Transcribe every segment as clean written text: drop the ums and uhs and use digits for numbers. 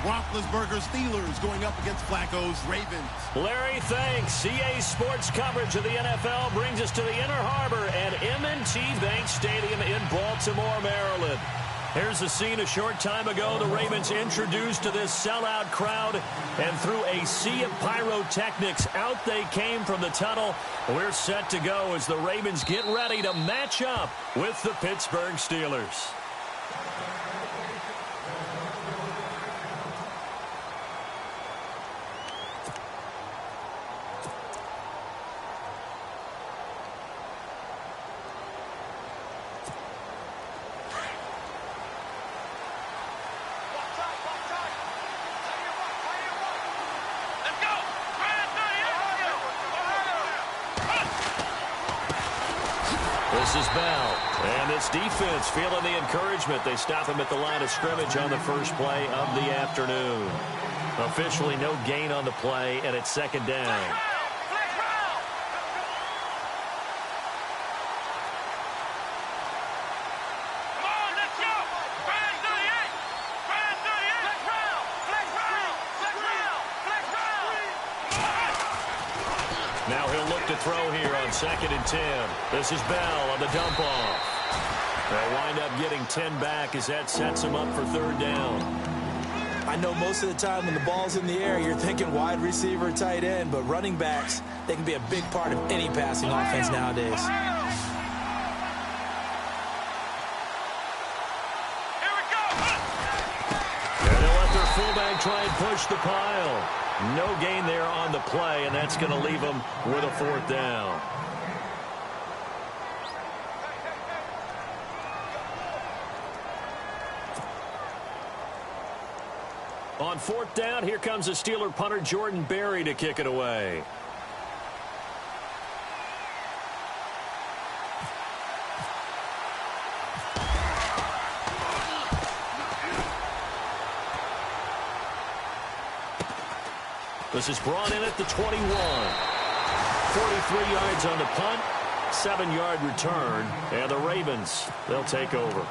Roethlisberger's Steelers going up against Flacco's Ravens. Larry, thanks. CA Sports coverage of the NFL brings us to the Inner Harbor at M&T Bank Stadium in Baltimore, Maryland. Here's the scene a short time ago. The Ravens introduced to this sellout crowd, and through a sea of pyrotechnics, out they came from the tunnel. We're set to go as the Ravens get ready to match up with the Pittsburgh Steelers. This is Bell, and this defense feeling the encouragement. They stop him at the line of scrimmage on the first play of the afternoon. Officially no gain on the play, and it's second down. Now he'll look to throw here on 2nd and 10. This is Bell on the dump off. They'll wind up getting 10 back as that sets him up for 3rd down. I know most of the time when the ball's in the air, you're thinking wide receiver, tight end, but running backs, they can be a big part of any passing offense nowadays. Here we go. And they'll let their fullback try and push the pile. No gain there on the play, and that's going to leave them with a 4th down. On 4th down, here comes the Steeler punter Jordan Berry to kick it away. This is brought in at the 21. 43 yards on the punt, 7-yard return, and the Ravens, they'll take over.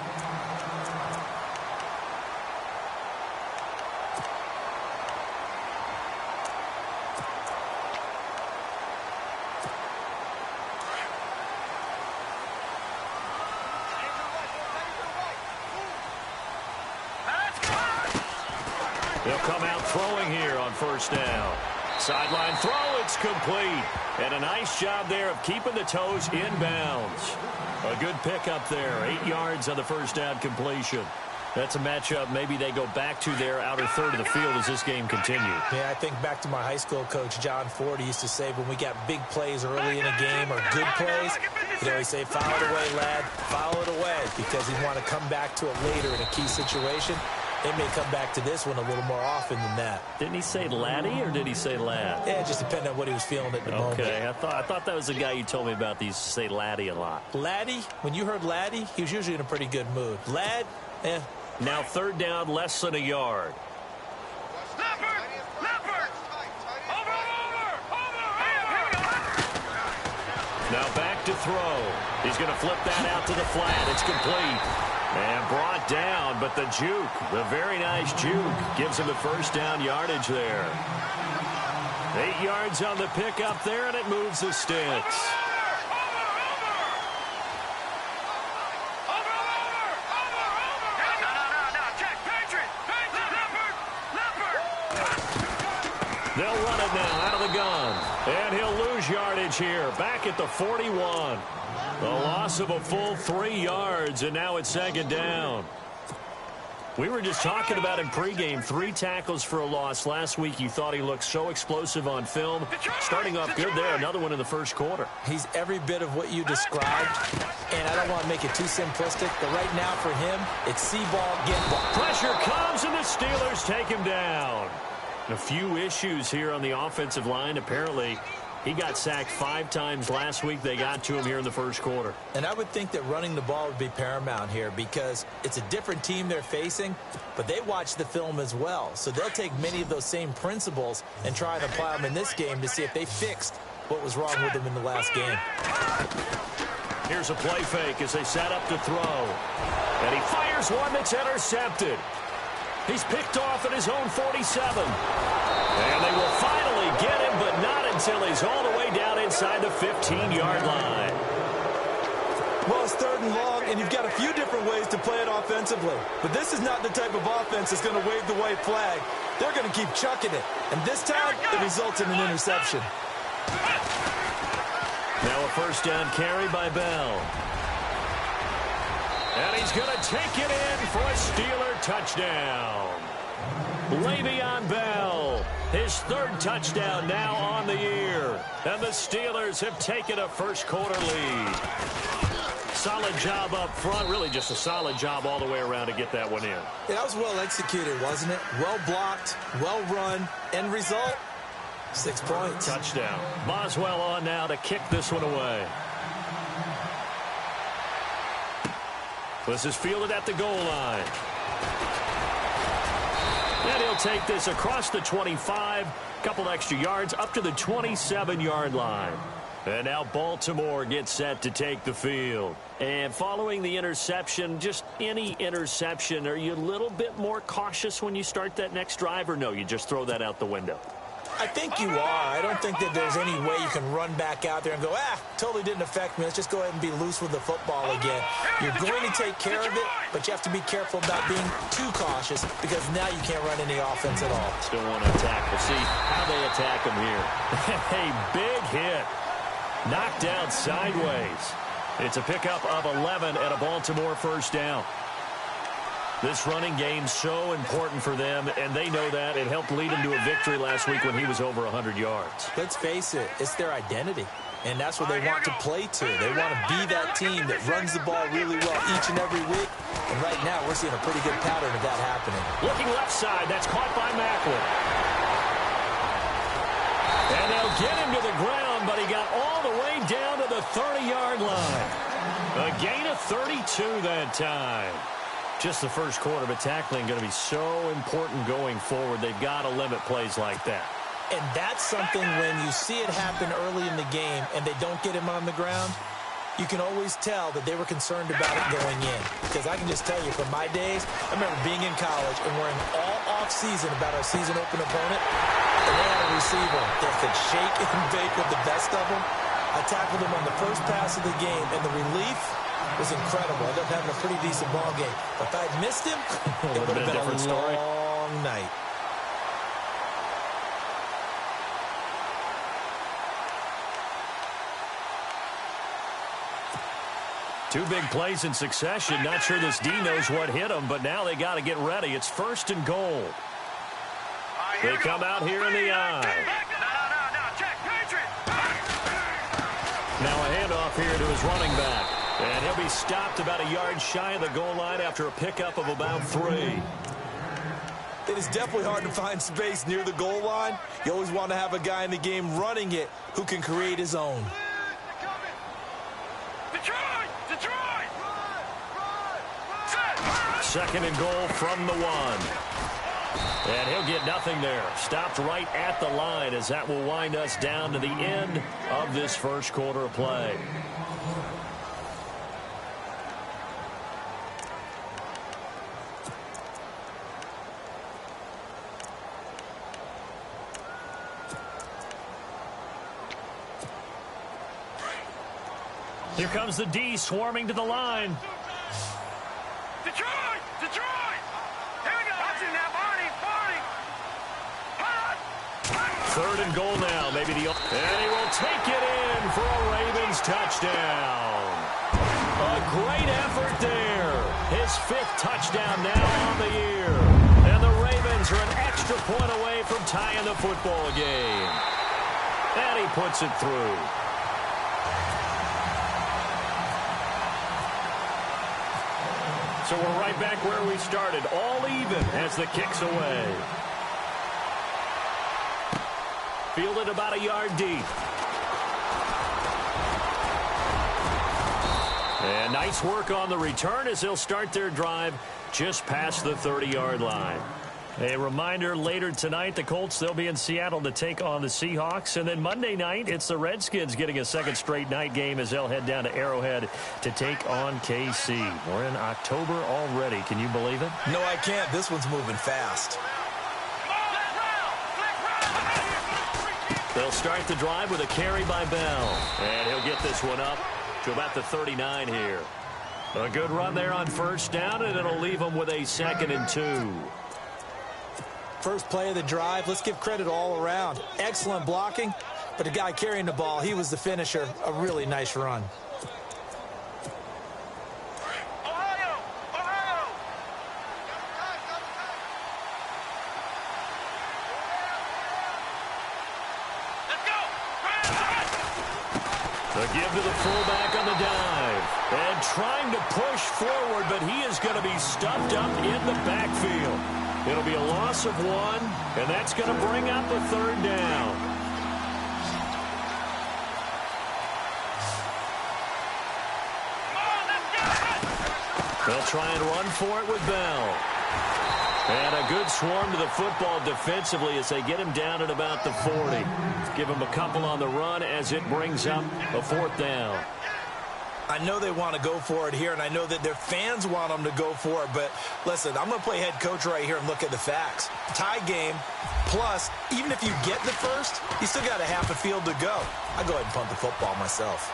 They'll come out throwing here on 1st down. Sideline throw, it's complete. And a nice job there of keeping the toes inbounds. A good pickup there, 8 yards on the 1st down completion. That's a matchup maybe they go back to their outer third of the field as this game continues. Yeah, I think back to my high school coach, John Ford. He used to say when we got big plays early in a game or good plays, he'd always say, foul it away, lad, foul it away, because he'd want to come back to it later in a key situation. They may come back to this one a little more often than that. Didn't he say laddie or did he say lad? Yeah, it just depended on what he was feeling at the moment. Okay, I thought that was the guy you told me about. He used to say laddie a lot. Laddie, when you heard laddie, he was usually in a pretty good mood. Lad, eh. Now 3rd down, less than a yard. Now back to throw. He's going to flip that out to the flat. It's complete. And brought down, but the juke, the very nice juke, gives him the 1st down yardage there. 8 yards on the pickup there, and it moves the sticks. They'll run it now out of the gun. And he'll lose yardage here, back at the 41. The loss of a full 3 yards, and now it's 2nd down. We were just talking about in pregame, 3 tackles for a loss. Last week, you thought he looked so explosive on film. Starting off good there, another one in the 1st quarter. He's every bit of what you described, and I don't want to make it too simplistic, but right now for him, it's see ball, get ball. Pressure comes, and the Steelers take him down. A few issues here on the offensive line. Apparently, he got sacked 5 times last week. They got to him here in the 1st quarter. And I would think that running the ball would be paramount here because it's a different team they're facing, but they watch the film as well. So they'll take many of those same principles and try and apply them in this game to see if they fixed what was wrong with them in the last game. Here's a play fake as they set up to throw. And he fires one that's intercepted. He's picked off at his own 47. And they will finally get him, but not until he's all the way down inside the 15-yard line. Well, it's 3rd and long, and you've got a few different ways to play it offensively. But this is not the type of offense that's going to wave the white flag. They're going to keep chucking it. And this time, it results in an interception. Now a first down carry by Bell. And he's going to take it in for a Steeler touchdown. Le'Veon Bell, his 3rd touchdown now on the year. And the Steelers have taken a first-quarter lead. Solid job up front, really just a solid job all the way around to get that one in. Yeah, that was well executed, wasn't it? Well blocked, well run. End result, 6 points. Touchdown. Boswell on now to kick this one away. This is fielded at the goal line. And he'll take this across the 25, couple extra yards up to the 27-yard line. And now Baltimore gets set to take the field. And following the interception, just any interception, are you a little bit more cautious when you start that next drive, or no, you just throw that out the window? I think you are. I don't think that there's any way you can run back out there and go, totally didn't affect me. Let's just go ahead and be loose with the football again. You're going to take care of it, but you have to be careful about being too cautious because now you can't run any offense at all. Still want to attack. We'll see how they attack him here. A big hit. Knocked down sideways. It's a pickup of 11 and a Baltimore first down. This running game's so important for them, and they know that. It helped lead them to a victory last week when he was over 100 yards. Let's face it, it's their identity, and that's what they want to play to. They want to be that team that runs the ball really well each and every week, and right now we're seeing a pretty good pattern of that happening. Looking left side, that's caught by Macklin. And they'll get him to the ground, but he got all the way down to the 30-yard line. A gain of 32 that time. Just the first quarter, but tackling going to be so important going forward. They've got to limit plays like that. And that's something when you see it happen early in the game and they don't get him on the ground, you can always tell that they were concerned about it going in. Because I can just tell you from my days, I remember being in college and worrying all off-season about our season open opponent, and they had a receiver that could shake and bake with the best of them. I tackled him on the first pass of the game, and the relief was incredible. I ended up having a pretty decent ball game. But if I had missed him, it would have been a long night. Two big plays in succession. Not sure this D knows what hit him, but now they got to get ready. It's 1st and goal. They come out here in the eye. Now a handoff here to his running back. And he'll be stopped about a yard shy of the goal line after a pickup of about 3. It is definitely hard to find space near the goal line. You always want to have a guy in the game running it who can create his own. Second and goal from the 1. And he'll get nothing there. Stopped right at the line as that will wind us down to the end of this first quarter of play. Here comes the D swarming to the line. Detroit! Detroit! Here we go! Watching now, Barney! Third and goal now. Maybe the... And he will take it in for a Ravens touchdown. A great effort there. His 5th touchdown now on the year. And the Ravens are an extra point away from tying the football game. And he puts it through. So we're right back where we started, all even as the kick's away. Fielded about a yard deep. And nice work on the return as they'll start their drive just past the 30-yard line. A reminder, later tonight, the Colts, they'll be in Seattle to take on the Seahawks. And then Monday night, it's the Redskins getting a second straight night game as they'll head down to Arrowhead to take on KC. We're in October already. Can you believe it? No, I can't. This one's moving fast. They'll start the drive with a carry by Bell. And he'll get this one up to about the 39 here. A good run there on first down, and it'll leave them with a 2nd and 2. First play of the drive, let's give credit all around. Excellent blocking, but the guy carrying the ball, he was the finisher. A really nice run. The give to the fullback on the dive. And trying to push forward, but he is going to be stuffed up in the backfield. It'll be a loss of 1, and that's going to bring up a 3rd down. They'll try and run for it with Bell. And a good swarm to the football defensively as they get him down at about the 40. Give him a couple on the run as it brings up a 4th down. I know they want to go for it here, and I know that their fans want them to go for it, but listen, I'm going to play head coach right here and look at the facts. Tie game, plus, even if you get the first, you still got a half a field to go. I go ahead and punt the football myself.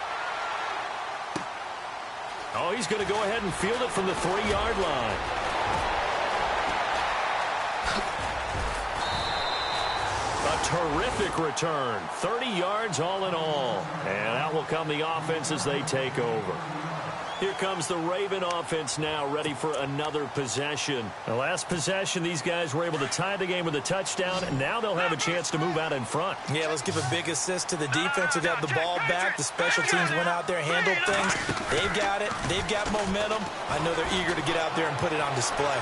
Oh, he's going to go ahead and field it from the 3-yard line. A terrific return. 30 yards all in all. And out will come the offense as they take over. Here comes the Raven offense now, ready for another possession. The last possession, these guys were able to tie the game with a touchdown, and now they'll have a chance to move out in front. Yeah, let's give a big assist to the defense who got the ball back. The special teams went out there, handled things. They've got it. They've got momentum. I know they're eager to get out there and put it on display.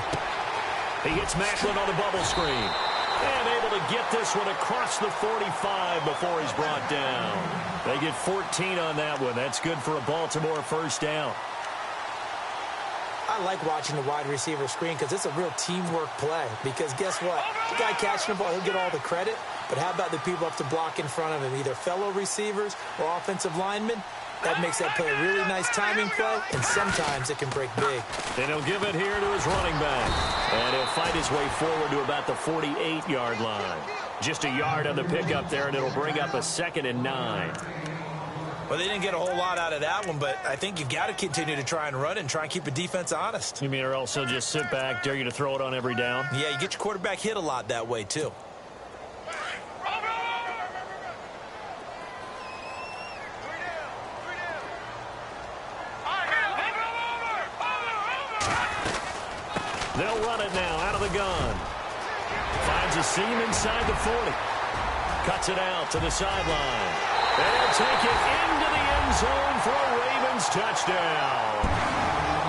He hits Macklin on the bubble screen. And able to get this one across the 45 before he's brought down. They get 14 on that one. That's good for a Baltimore first down. I like watching the wide receiver screen because it's a real teamwork play. Because guess what? The guy catching the ball, he'll get all the credit. But how about the people up to block in front of him? Either fellow receivers or offensive linemen. That makes that play a really nice timing play, and sometimes it can break big. And he'll give it here to his running back. And he'll fight his way forward to about the 48-yard line. Just a yard on the pickup there, and it'll bring up a 2nd and 9. Well, they didn't get a whole lot out of that one, but I think you've got to continue to try and run and try and keep the defense honest. You mean or else he'll just sit back, dare you to throw it on every down? Yeah, you get your quarterback hit a lot that way, too. They'll run it now out of the gun. Finds a seam inside the 40. Cuts it out to the sideline. They'll take it into the end zone for a Ravens touchdown.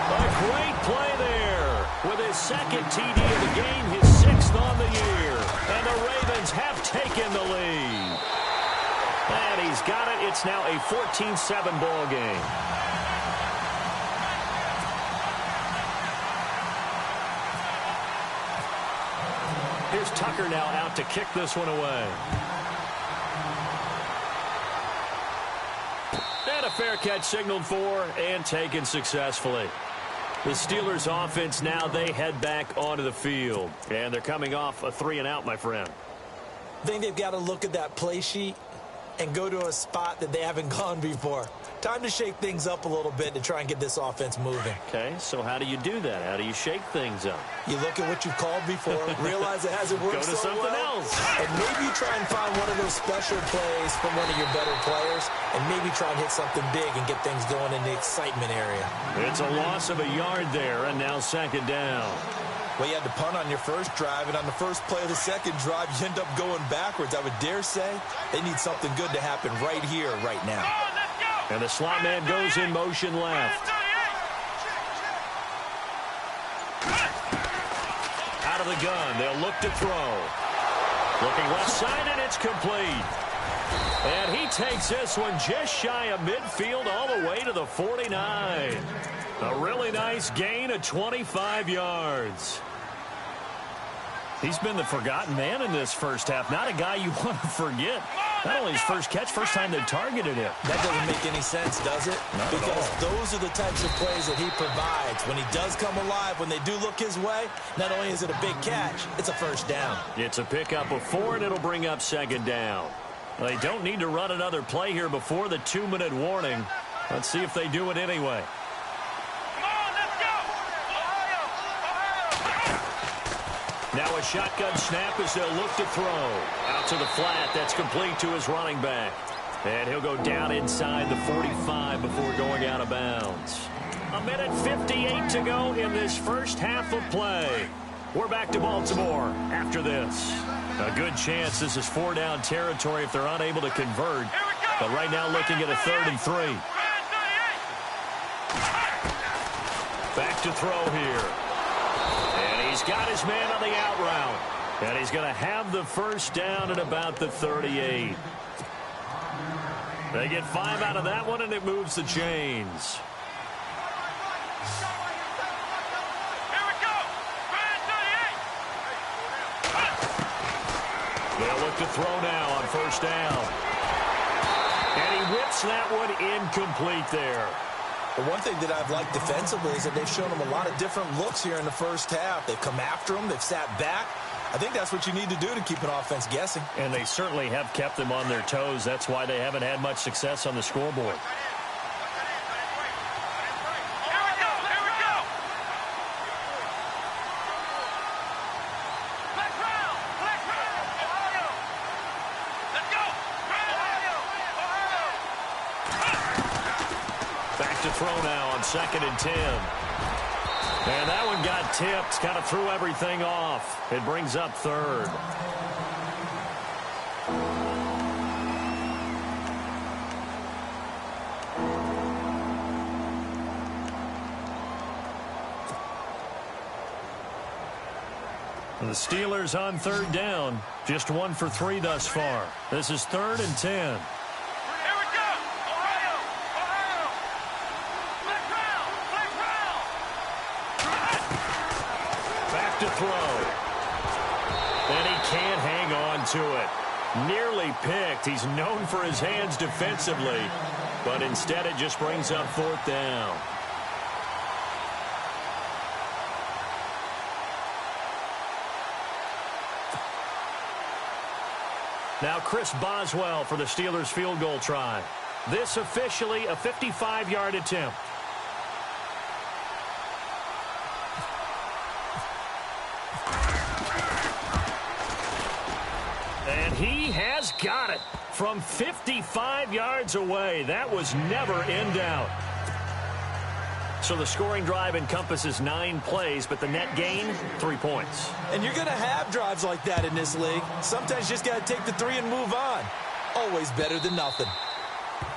A great play there with his 2nd TD of the game, his 6th on the year. And the Ravens have taken the lead. And he's got it. It's now a 14-7 ball game. Here's Tucker now out to kick this one away. And a fair catch signaled for and taken successfully. The Steelers offense now, they head back onto the field. And they're coming off a 3-and-out, my friend. I think they've got to look at that play sheet and go to a spot that they haven't gone before. Time to shake things up a little bit to try and get this offense moving. Okay, so how do you do that? How do you shake things up? You look at what you've called before, realize it hasn't worked Go to so something well, else. and maybe try and find one of those special plays from one of your better players, and maybe try and hit something big and get things going in the excitement area. It's a loss of a yard there, and now 2nd down. Well, you had to punt on your first drive, and on the first play of the second drive, you end up going backwards. I would dare say they need something good to happen right here, right now. And the slot man goes in motion left. Out of the gun, they'll look to throw. Looking left side, and it's complete. And he takes this one just shy of midfield all the way to the 49. A really nice gain of 25 yards. He's been the forgotten man in this first half. Not a guy you want to forget. Not only his first catch, first time they targeted him. That doesn't make any sense, does it? Not because those are the types of plays that he provides. When he does come alive, when they do look his way, not only is it a big catch, it's a first down. It's a pickup of 4, and it'll bring up second down. They don't need to run another play here before the 2-minute warning. Let's see if they do it anyway. Now a shotgun snap as they'll look to throw. Out to the flat. That's complete to his running back. And he'll go down inside the 45 before going out of bounds. 1:58 to go in this first half of play. We're back to Baltimore after this. A good chance this is 4-down territory if they're unable to convert. But right now looking at a 33. Back to throw here. And he's got his man on the out route. And he's going to have the first down at about the 38. They get 5 out of that one, and it moves the chains. They'll look to throw now on first down. And he whips that one incomplete there. The one thing that I've liked defensively is that they've shown him a lot of different looks here in the first half. They've come after him. They've sat back. I think that's what you need to do to keep an offense guessing. And they certainly have kept them on their toes. That's why they haven't had much success on the scoreboard. Back to throw now on 2nd and 10. And that one got tipped, kind of threw everything off. It brings up 3rd. The Steelers on 3rd down. Just 1 for 3 thus far. This is 3rd and 10. To throw. And he can't hang on to it. Nearly picked. He's known for his hands defensively, but instead it just brings up 4th down. Now Chris Boswell for the Steelers field goal try. This officially a 55-yard attempt. He has got it from 55 yards away. That was never in doubt. So the scoring drive encompasses 9 plays, but the net gain, 3 points. And you're going to have drives like that in this league. Sometimes you just got to take the 3 and move on. Always better than nothing.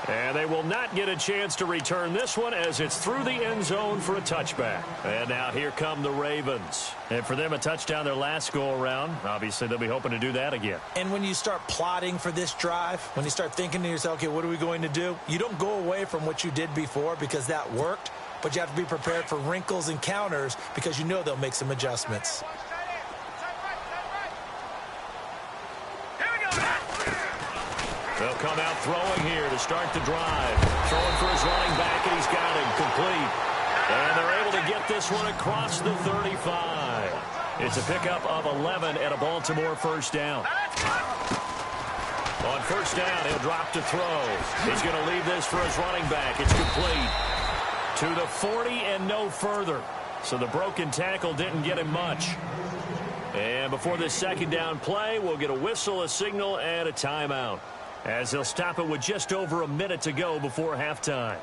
And they will not get a chance to return this one as it's through the end zone for a touchback. And now here come the Ravens. And for them, a touchdown their last go-around. Obviously, they'll be hoping to do that again. And when you start plotting for this drive, when you start thinking to yourself, okay, what are we going to do? You don't go away from what you did before because that worked, but you have to be prepared for wrinkles and counters because you know they'll make some adjustments. They'll come out throwing here to start the drive. Throwing for his running back, and he's got him complete. And they're able to get this one across the 35. It's a pickup of 11 and a Baltimore first down. On first down, he'll drop to throw. He's going to leave this for his running back. It's complete to the 40 and no further. So the broken tackle didn't get him much. And before this second down play, we'll get a whistle, a signal, and a timeout, as they'll stop it with just over a minute to go before halftime.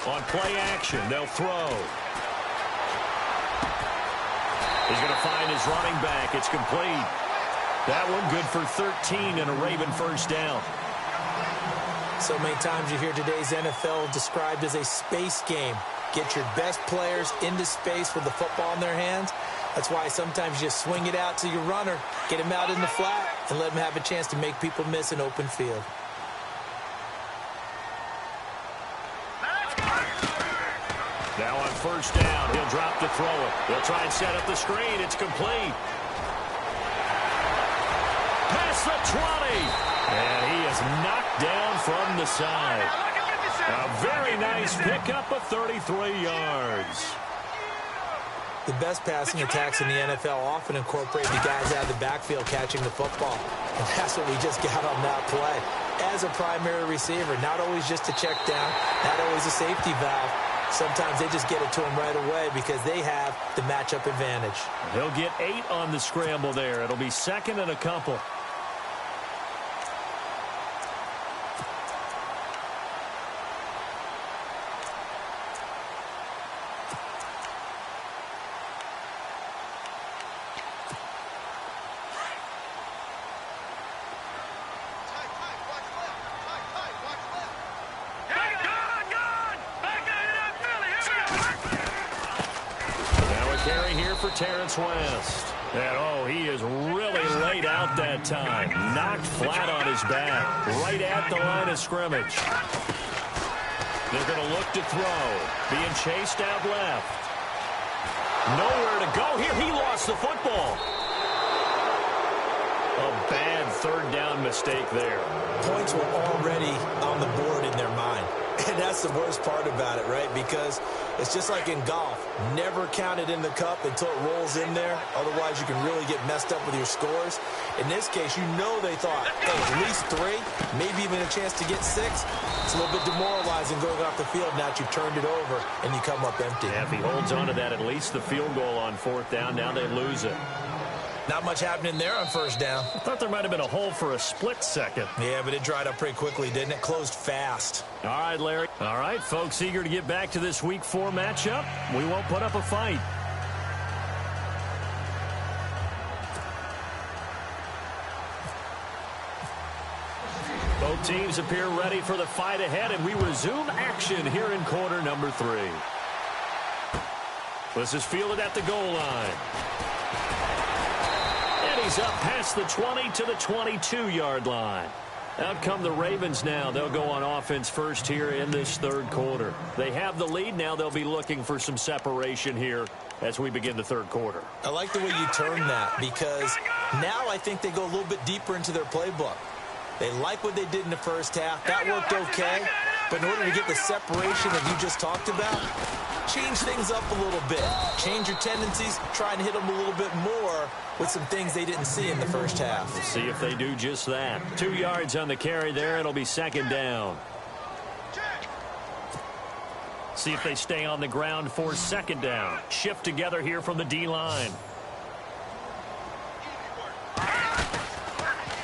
On play action, they'll throw. He's going to find his running back. It's complete. That one good for 13 and a Raven first down. So many times you hear today's NFL described as a space game. Get your best players into space with the football in their hands, That's why sometimes you just swing it out to your runner, get him out in the flat, and let him have a chance to make people miss an open field. Now on first down, he'll drop to throw it. They'll try and set up the screen. It's complete. Past the 20. And he is knocked down from the side. A very nice pickup of 33 yards. The best passing attacks in the NFL often incorporate the guys out of the backfield catching the football. And that's what we just got on that play. As a primary receiver, not always just a check down, not always a safety valve. Sometimes they just get it to him right away because they have the matchup advantage. He'll get 8 on the scramble there. It'll be second and a couple. West. And, oh, he is really laid out that time. Knocked flat on his back. Right at the line of scrimmage. They're going to look to throw. Being chased out left. Nowhere to go here. He lost the football. A bad third down mistake there. Points were already on the board in their mind. And that's the worst part about it, right? Because it's just like in golf. Never count it in the cup until it rolls in there. Otherwise, you can really get messed up with your scores. In this case, you know they thought, hey, at least 3, maybe even a chance to get 6. It's a little bit demoralizing going off the field now that you've turned it over and you come up empty. Yeah, if he holds on to that, at least the field goal on fourth down, now they lose it. Not much happening there on first down. I thought there might have been a hole for a split second. Yeah, but it dried up pretty quickly, didn't it? Closed fast. All right, Larry. All right, folks, eager to get back to this Week 4 matchup. We won't put up a fight. Both teams appear ready for the fight ahead, and we resume action here in quarter number 3. This is fielded at the goal line. He's up past the 20 to the 22-yard line. Out come the Ravens now. They'll go on offense first here in this third quarter. They have the lead. Now they'll be looking for some separation here as we begin the third quarter. I like the way you term that because now I think they go a little bit deeper into their playbook. They like what they did in the first half. That worked okay. But in order to get the separation that you just talked about, change things up a little bit. Change your tendencies. Try and hit them a little bit more with some things they didn't see in the first half. We'll see if they do just that. 2 yards on the carry there. It'll be second down. See if they stay on the ground for second down. Shift together here from the D-line.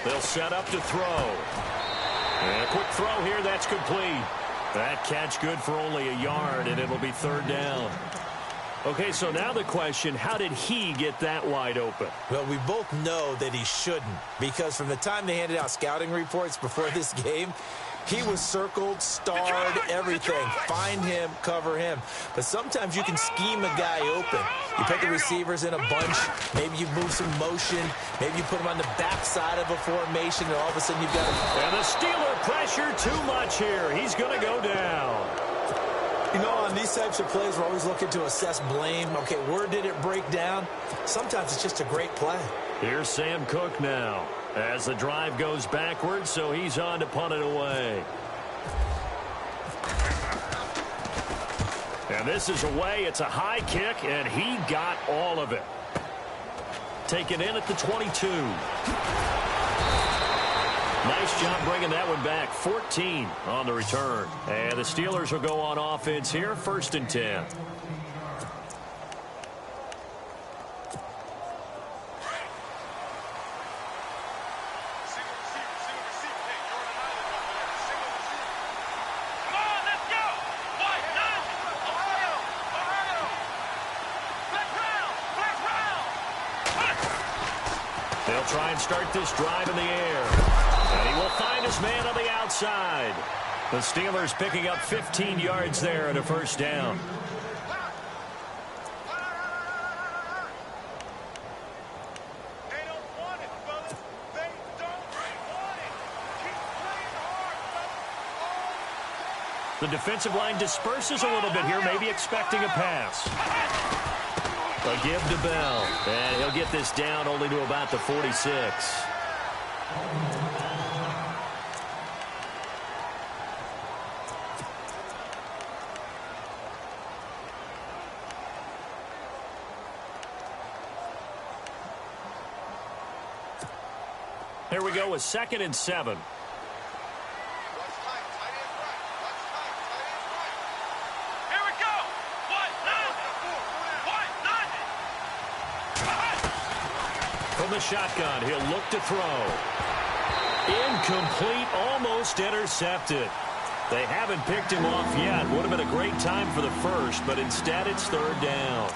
They'll set up to throw. And a quick throw here. That's complete. That catch good for only a yard, and it'll be third down. Okay, so now the question, how did he get that wide open? Well, we both know that he shouldn't, because from the time they handed out scouting reports before this game, he was circled, starred, everything. Find him, cover him. But sometimes you can scheme a guy open. You put the receivers in a bunch. Maybe you move some motion. Maybe you put him on the backside of a formation, and all of a sudden you've got him. And the Steeler pressure too much here. He's going to go down. You know, on these types of plays, we're always looking to assess blame. Okay, where did it break down? Sometimes it's just a great play. Here's Sam Cook now as the drive goes backwards, so he's on to punt it away. And this is away. It's a high kick, and he got all of it. Taken in at the 22. Nice job bringing that one back. 14 on the return. And the Steelers will go on offense here, 1st and 10. They'll try and start this drive in the air. And he will find his man on the outside. The Steelers picking up 15 yards there and a first down. The defensive line disperses a little bit here, maybe expecting a pass. A give to Bell. And he'll get this down only to about the 46. Here we go with 2nd and 7. From the shotgun, he'll look to throw. Incomplete, almost intercepted. They haven't picked him off yet. Would have been a great time for the first, but instead it's 3rd down.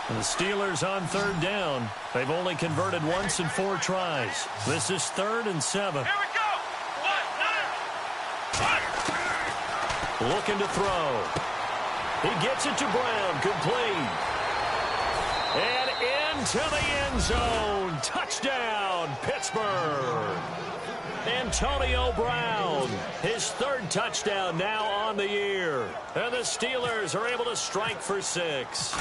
The Steelers on 3rd down. They've only converted once in 4 tries. This is 3rd and 7. Here we go. Looking to throw. He gets it to Brown. Complete. And into the end zone. Touchdown, Pittsburgh. Antonio Brown, his 3rd touchdown now on the year. And the Steelers are able to strike for 6.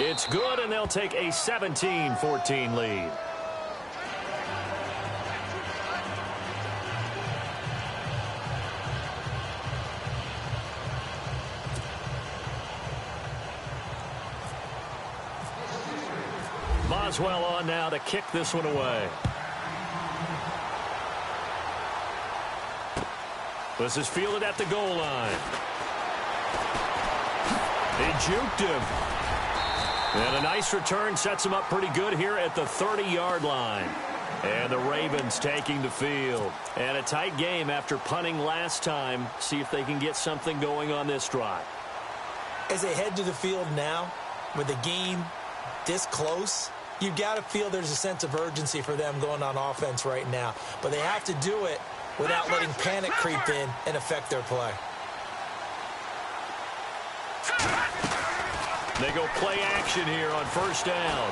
It's good, and they'll take a 17-14 lead. Boswell on now to kick this one away. This is fielded at the goal line. He juked him. And a nice return sets him up pretty good here at the 30-yard line. And the Ravens taking the field. And a tight game after punting last time. See if they can get something going on this drive. As they head to the field now, with the game this close, you've got to feel there's a sense of urgency for them going on offense right now. But they have to do it without letting panic creep in and affect their play. They go play action here on 1st down.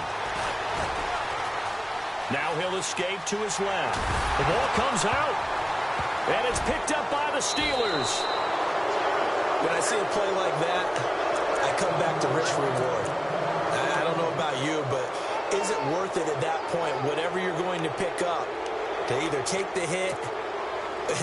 Now he'll escape to his left. The ball comes out. And it's picked up by the Steelers. When I see a play like that, I come back to rich reward. I don't know about you, but is it worth it at that point, whatever you're going to pick up, to either take the hit,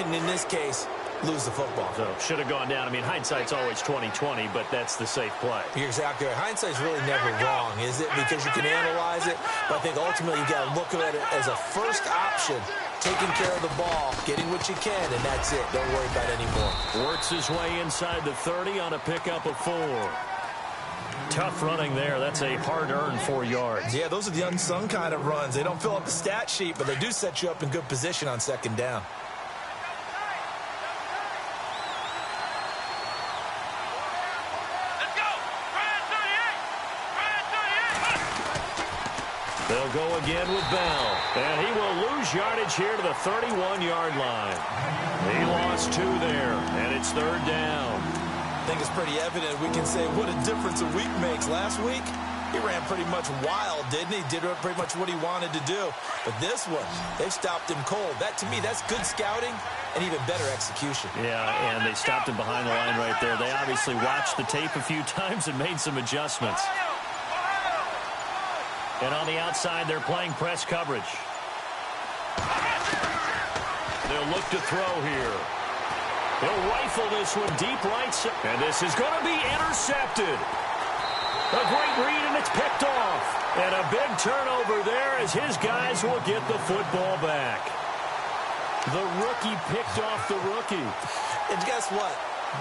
and in this case, lose the football? So should have gone down. I mean, hindsight's always 20/20, but that's the safe play. You're exactly right. Hindsight's really never wrong, is it? Because you can analyze it, but I think ultimately you got to look at it as a first option, taking care of the ball, getting what you can, and that's it. Don't worry about any more. Works his way inside the 30 on a pickup of 4. Tough running there. That's a hard-earned 4 yards. Yeah, those are the unsung kind of runs. They don't fill up the stat sheet, but they do set you up in good position on 2nd down. They'll go again with Bell. And he will lose yardage here to the 31-yard line. He lost 2 there, and it's 3rd down. I think it's pretty evident. We can say what a difference a week makes. Last week, he ran pretty much wild, didn't he? Did pretty much what he wanted to do. But this one, they've stopped him cold. That, to me, that's good scouting and even better execution. Yeah, and they stopped him behind the line right there. They obviously watched the tape a few times and made some adjustments. And on the outside, they're playing press coverage. They'll look to throw here. They'll rifle this one deep right side. And this is going to be intercepted. A great read, and it's picked off. And a big turnover there as his guys will get the football back. The rookie picked off the rookie. And guess what?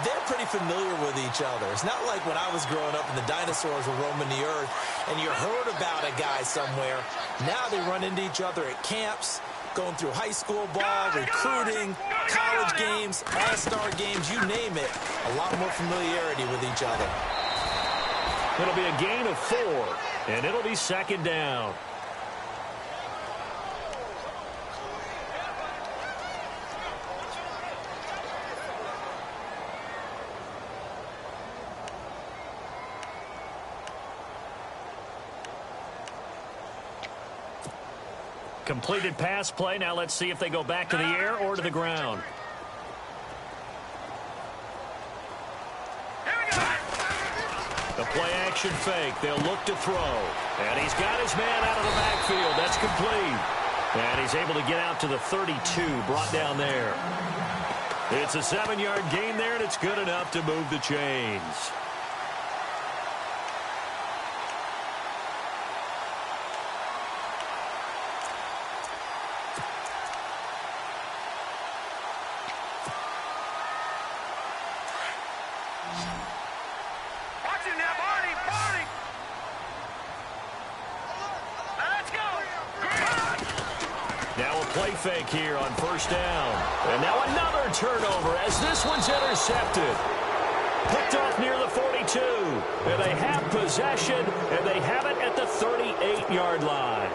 They're pretty familiar with each other. It's not like when I was growing up and the dinosaurs were roaming the earth and you heard about a guy somewhere. Now they run into each other at camps, going through high school ball, recruiting, college games, all-star games, you name it. A lot more familiarity with each other. It'll be a gain of 4, and it'll be 2nd down. completed pass play. Now let's see if they go back to the air or to the ground. The play-action fake. They'll look to throw. And he's got his man out of the backfield. That's complete. And he's able to get out to the 32, brought down there. It's a 7-yard gain there, and it's good enough to move the chains. Play fake here on first down. And now another turnover as this one's intercepted. Picked off near the 42. And they have possession, and they have it at the 38-yard line.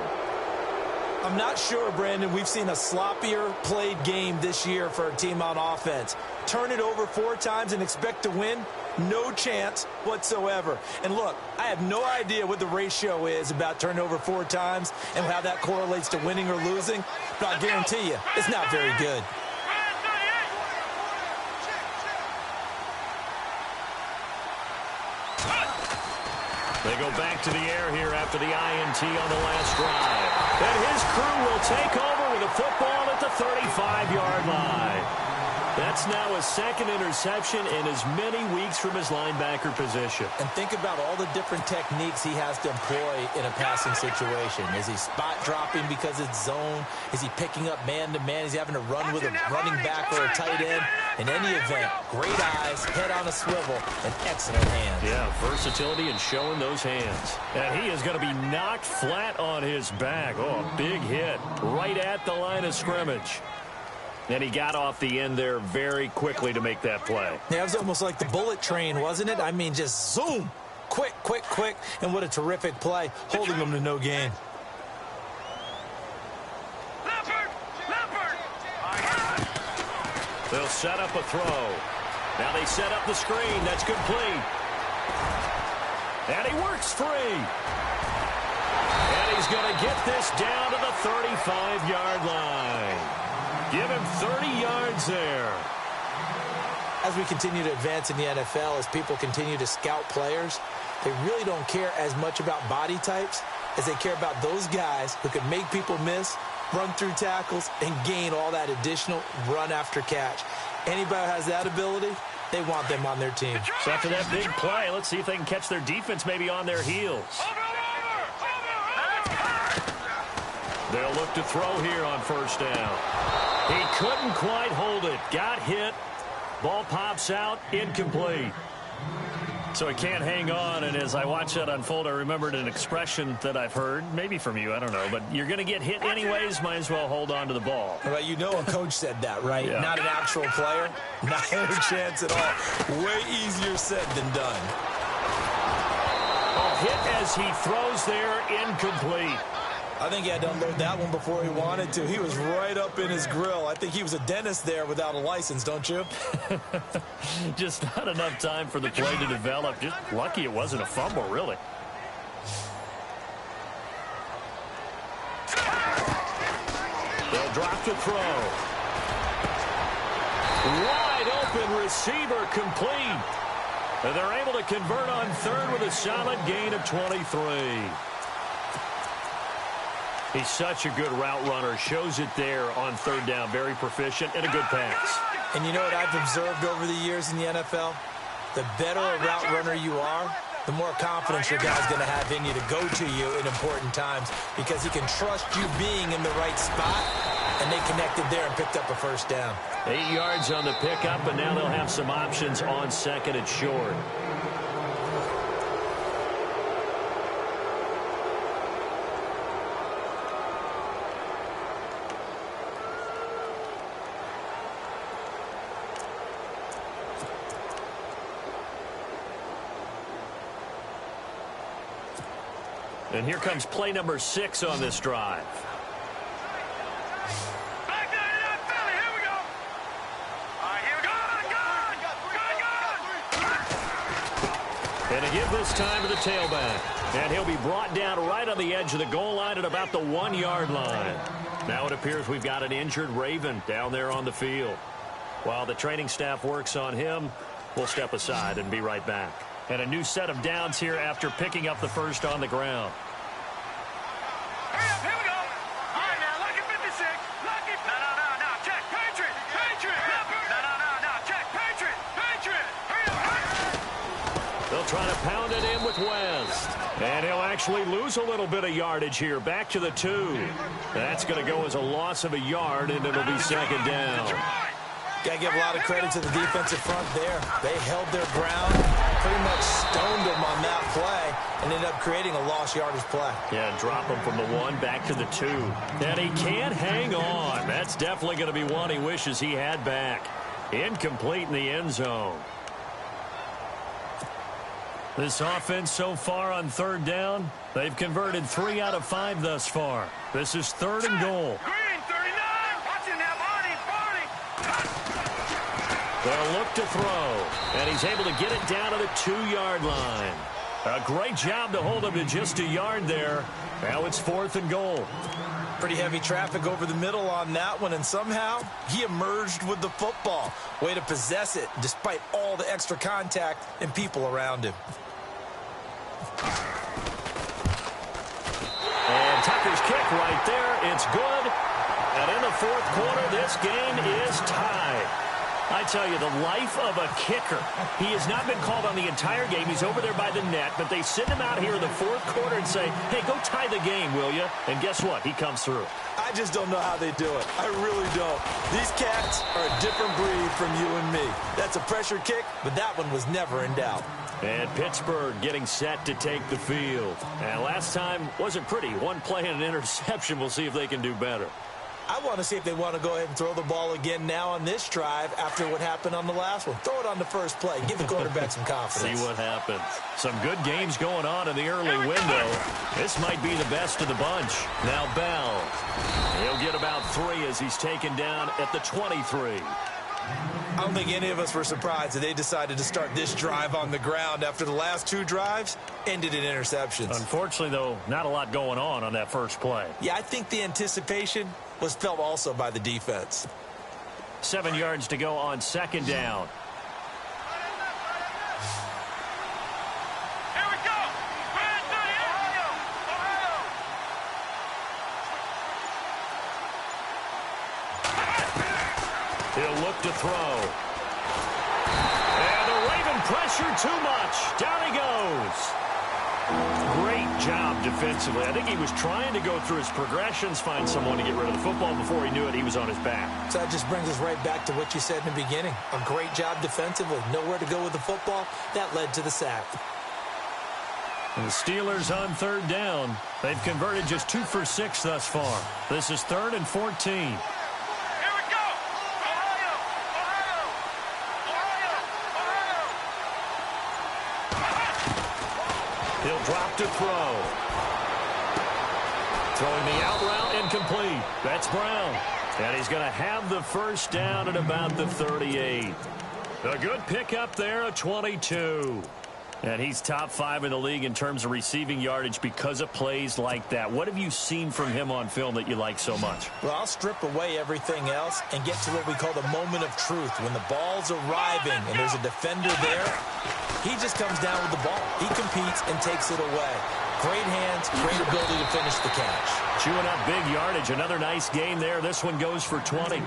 I'm not sure, Brandon, we've seen a sloppier played game this year for a team on offense. Turn it over 4 times and expect to win? No chance whatsoever. And look, I have no idea what the ratio is about turnover 4 times and how that correlates to winning or losing, but I guarantee you, it's not very good. They go back to the air here after the INT on the last drive. And his crew will take over with a football at the 35-yard line. That's now his second interception in as many weeks from his linebacker position. And think about all the different techniques he has to employ in a passing situation. Is he spot dropping because it's zone? Is he picking up man-to-man? Is he having to run with a running back or a tight end? In any event, great eyes, head on a swivel, and excellent hands. Yeah, versatility and showing those hands. And he is going to be knocked flat on his back. Oh, a big hit right at the line of scrimmage. And he got off the end there very quickly to make that play. Yeah, it was almost like the bullet train, wasn't it? I mean, just zoom. Quick, quick, quick. And what a terrific play, holding them to no gain. They'll set up a throw. Now they set up the screen. That's complete. And he works free. And he's going to get this down to the 35-yard line. Give him 30 yards there. As we continue to advance in the NFL, as people continue to scout players, they really don't care as much about body types as they care about those guys who can make people miss, run through tackles, and gain all that additional run after catch. Anybody who has that ability, they want them on their team. So after that big play, let's see if they can catch their defense maybe on their heels. They'll look to throw here on first down. He couldn't quite hold it. Got hit. Ball pops out. Incomplete. So he can't hang on. And as I watch that unfold, I remembered an expression that I've heard, maybe from you, I don't know. But you're going to get hit anyways. Might as well hold on to the ball. Well, you know a coach said that, right? Yeah. Not an actual player. Not a chance at all. Way easier said than done. A hit as he throws there. Incomplete. I think he had to unload that one before he wanted to. He was right up in his grill. I think he was a dentist there without a license, don't you? Just not enough time for the play to develop. Just lucky it wasn't a fumble, really. They'll drop the throw. Wide open receiver complete. And they're able to convert on third with a solid gain of 23. He's such a good route runner. Shows it there on third down. Very proficient and a good pass. And you know what I've observed over the years in the NFL? The better a route runner you are, the more confidence your guy's going to have in you to go to you in important times because he can trust you being in the right spot, and they connected there and picked up a first down. 8 yards on the pickup, and now they'll have some options on second and short. And here comes play number 6 on this drive. And to give this time to the tailback. And he'll be brought down right on the edge of the goal line at about the 1-yard line. Now it appears we've got an injured Raven down there on the field. While the training staff works on him, we'll step aside and be right back. And a new set of downs here after picking up the first on the ground. Hurry up, here we go. All right, now, lucky 56. Lucky. No. Check. Patriot. No. Check. Patriot. Hurry up. They'll try to pound it in with West. And he'll actually lose a little bit of yardage here. Back to the 2. That's going to go as a loss of a yard, and it'll be second down. Got to give a lot of credit to the defensive front there. They held their ground, pretty much stoned them on that play, and ended up creating a lost yardage play. Yeah, drop him from the 1 back to the 2. And he can't hang on. That's definitely going to be one he wishes he had back. Incomplete in the end zone. This offense so far on third down, they've converted 3 out of 5 thus far. This is 3rd and goal. Green, 39. Watch it now, Barney. They'll look to throw, and he's able to get it down to the 2-yard line. A great job to hold him to just a yard there. Now it's 4th and goal. Pretty heavy traffic over the middle on that one, and somehow he emerged with the football. Way to possess it, despite all the extra contact and people around him. And Tucker's kick right there. It's good. And in the 4th quarter, this game is tied. I tell you, the life of a kicker. He has not been called on the entire game. He's over there by the net, but they send him out here in the 4th quarter and say, hey, go tie the game, will you? And guess what? He comes through. I just don't know how they do it. I really don't. These cats are a different breed from you and me. That's a pressure kick, but that one was never in doubt. And Pittsburgh getting set to take the field. And last time wasn't pretty. One play and an interception. We'll see if they can do better. I want to see if they want to go ahead and throw the ball again now on this drive after what happened on the last one. Throw it on the first play. Give the quarterback some confidence. See what happens. Some good games going on in the early window. This might be the best of the bunch. Now Bell. He'll get about 3 as he's taken down at the 23. I don't think any of us were surprised that they decided to start this drive on the ground after the last 2 drives ended in interceptions. Unfortunately, though, not a lot going on that first play. Yeah, I think the anticipation was felt also by the defense. 7 yards to go on 2nd down. Here we go. He'll look to throw. And the Raven pressure too much. Down he goes. Great job defensively. I think he was trying to go through his progressions, find someone to get rid of the football. Before he knew it, he was on his back. So that just brings us right back to what you said in the beginning. A great job defensively. Nowhere to go with the football. That led to the sack. And the Steelers on 3rd down. They've converted just 2 for 6 thus far. This is 3rd and 14. He'll drop to throw. Throwing the out route incomplete. That's Brown. And he's going to have the first down at about the 38. A good pickup there, a 22. And he's top 5 in the league in terms of receiving yardage because of plays like that. What have you seen from him on film that you like so much? Well, I'll strip away everything else and get to what we call the moment of truth. When the ball's arriving and there's a defender there, he just comes down with the ball. He competes and takes it away. Great hands, great ability to finish the catch. Chewing up big yardage. Another nice gain there. This one goes for 20.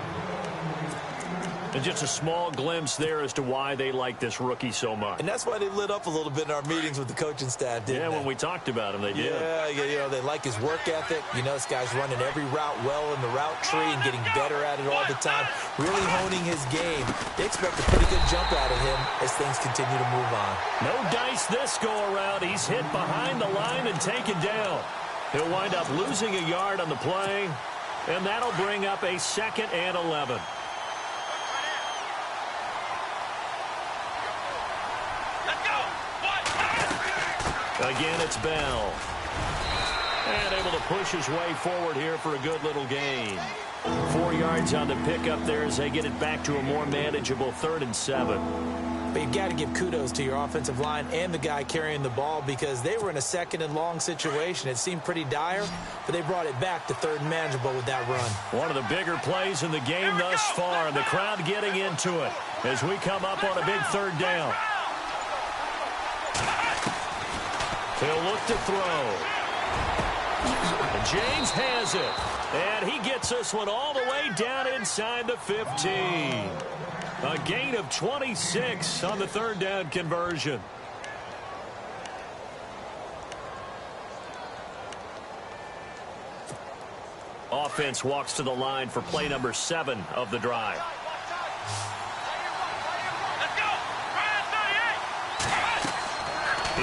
And just a small glimpse there as to why they like this rookie so much. And that's why they lit up a little bit in our meetings with the coaching staff, didn't they? Yeah, when we talked about him, they did. Yeah, you know, they like his work ethic. You know, this guy's running every route well in the route tree and getting better at it all the time, really honing his game. They expect a pretty good jump out of him as things continue to move on. No dice this go-around. He's hit behind the line and taken down. He'll wind up losing a yard on the play, and that'll bring up a 2nd and 11. Again, it's Bell. And able to push his way forward here for a good little gain. 4 yards on the pickup there as they get it back to a more manageable 3rd and 7. But you've got to give kudos to your offensive line and the guy carrying the ball because they were in a second and long situation. It seemed pretty dire, but they brought it back to third and manageable with that run. One of the bigger plays in the game thus far, and the crowd getting into it as we come up on a big third down. He'll look to throw. And James has it. And he gets this one all the way down inside the 15. A gain of 26 on the third down conversion. Offense walks to the line for play number 7 of the drive.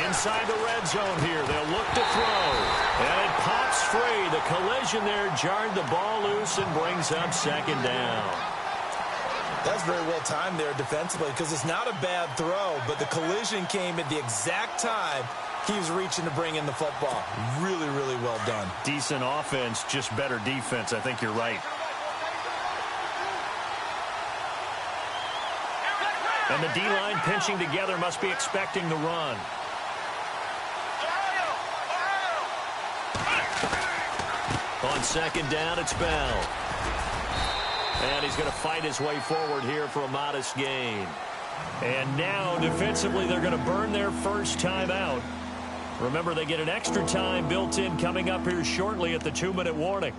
Inside the red zone here, they'll look to throw. And it pops free. The collision there jarred the ball loose and brings up second down. That's very well timed there defensively because it's not a bad throw, but the collision came at the exact time he was reaching to bring in the football. Really, really well done. Decent offense, just better defense. I think you're right. And the D-line pinching together must be expecting the run. On second down, it's Bell. And he's going to fight his way forward here for a modest gain. And now, defensively, they're going to burn their first time out. Remember, they get an extra time built in coming up here shortly at the 2-minute warning.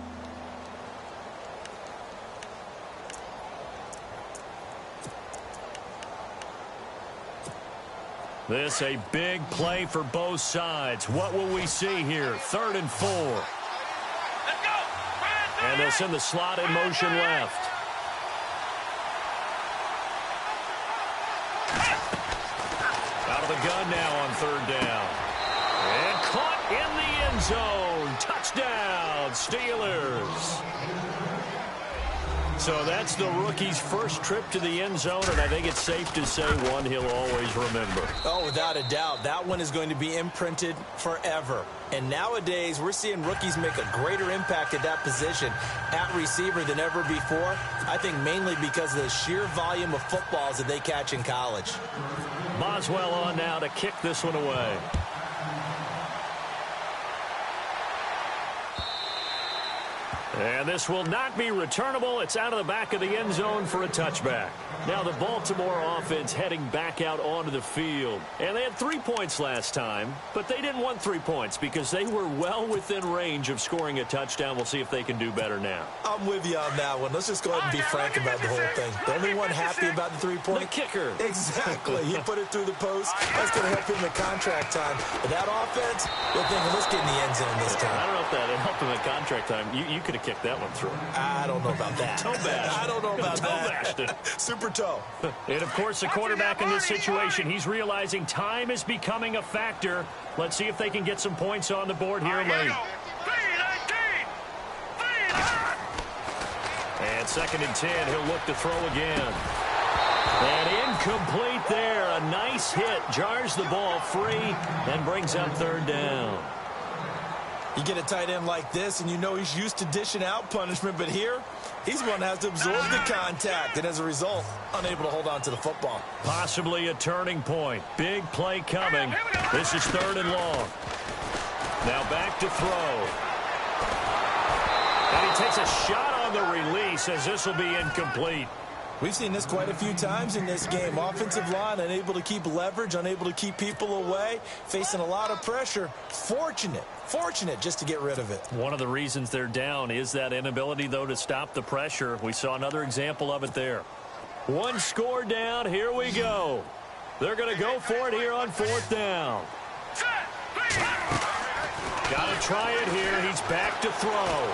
This a big play for both sides. What will we see here? 3rd and 4. And they'll send the slot in motion left. Out of the gun now on 3rd down. And caught in the end zone. Touchdown, Steelers. So that's the rookie's first trip to the end zone, and I think it's safe to say one he'll always remember. Oh, without a doubt. That one is going to be imprinted forever. And nowadays, we're seeing rookies make a greater impact at that position at receiver than ever before. I think mainly because of the sheer volume of footballs that they catch in college. Boswell on now to kick this one away. And this will not be returnable. It's out of the back of the end zone for a touchback. Now the Baltimore offense heading back out onto the field. And they had 3 points last time, but they didn't want 3 points because they were well within range of scoring a touchdown. We'll see if they can do better now. I'm with you on that one. Let's just go ahead and be frank about the whole thing. The only one happy about the 3-point. The kicker. Exactly. He put it through the post. That's going to help him in contract time. But that offense, they're thinking, let's get in the end zone this time. I don't know if that helped him in contract time. You could have kicked that one through. I don't know about that. Toe bash. I don't know about toe that. bashed it. Super toe. And, of course, the quarterback in this situation, he's realizing time is becoming a factor. Let's see if they can get some points on the board here late. And 2nd and 10, he'll look to throw again. And incomplete there. A nice hit. Jars the ball free and brings up 3rd down. You get a tight end like this, and you know he's used to dishing out punishment, but here, he's the one that has to absorb the contact, and as a result, unable to hold on to the football. Possibly a turning point. Big play coming. This is 3rd and long. Now back to throw. And he takes a shot on the release as this will be incomplete. We've seen this quite a few times in this game. Offensive line unable to keep leverage, unable to keep people away, facing a lot of pressure. Fortunate just to get rid of it. One of the reasons they're down is that inability, though, to stop the pressure. We saw another example of it there. One score down. Here we go. They're going to go for it here on 4th down. Got to try it here. He's back to throw.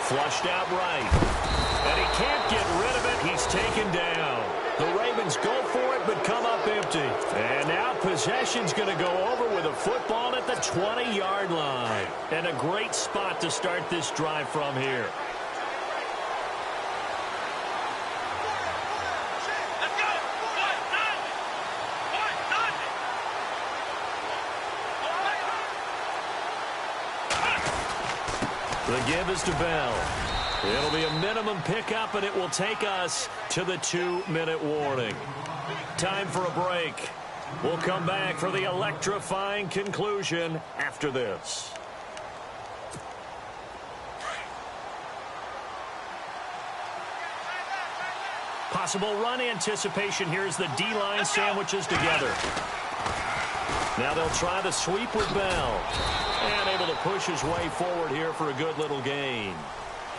Flushed out right. And he can't get rid of it. He's taken down. The Ravens go for it, but come up empty. And now possession's going to go over with a football at the 20-yard line. And a great spot to start this drive from here. The give is to Bell. It'll be a minimum pickup, and it will take us to the 2-minute warning. Time for a break. We'll come back for the electrifying conclusion after this. Possible run anticipation here as the D-line sandwiches together. Now they'll try the sweep with Bell. And able to push his way forward here for a good little gain.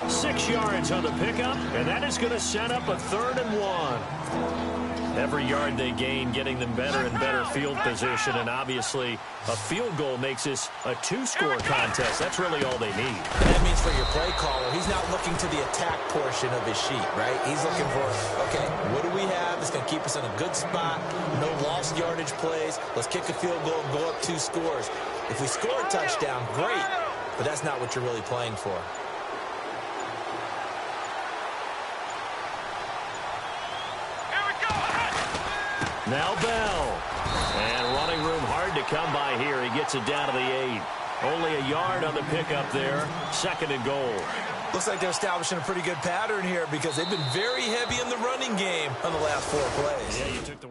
6 yards on the pickup, and that is going to set up a 3rd and 1. Every yard they gain, getting them better and better field position, and obviously a field goal makes this a 2-score contest. That's really all they need. That means for your play caller, he's not looking to the attack portion of his sheet, right? He's looking for, okay, what do we have that's going to keep us in a good spot? No lost yardage plays. Let's kick a field goal and go up 2 scores. If we score a touchdown, great, but that's not what you're really playing for. Now Bell. And running room hard to come by here. He gets it down to the 8. Only a yard on the pickup there. 2nd and goal. Looks like they're establishing a pretty good pattern here because they've been very heavy in the running game on the last 4 plays. Yeah, you took the